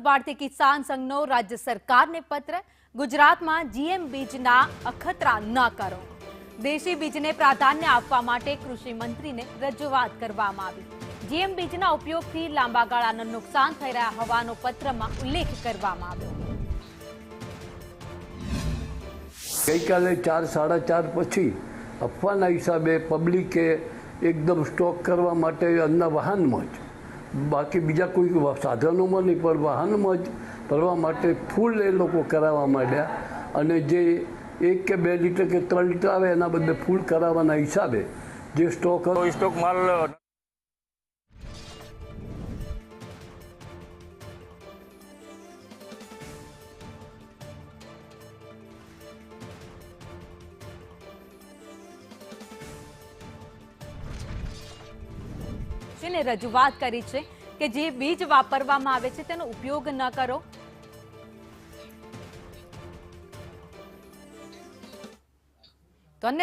ભારતીય કિસાન સંઘનો રાજ્ય સરકારને પત્ર। ગુજરાતમાં જીએમ બીજના અખતરા ન કરો। દેશી બીજને પ્રાધાન્ય આપવા માટે કૃષિ મંત્રીને રજૂઆત કરવામાં આવી। જીએમ બીજના ઉપયોગથી લાંબા ગાળાનું નુકસાન થઈ રહ્યા હોવાનો પત્રમાં ઉલ્લેખ કરવામાં આવ્યો। ગઈકાલે 4, 4:30 પછી અફવાના હિસાબે પબ્લિકે એકદમ સ્ટોક કરવા માટે અન્ન વાહનમાં જ, બાકી બીજા કોઈ સાધનોમાં નહીં પણ વાહનમાં જ ભરવા માટે ફૂલ એ લોકો કરાવવા માંડ્યા અને જે 1 કે 2 લીટર કે 3 લીટર આવે એના બદલે ફૂલ કરાવવાના હિસાબે જે સ્ટોક માલ રજૂઆત કરી છે કે જે બીજ વાપરવામાં આવે છે તેનો ઉપયોગ ન કરો।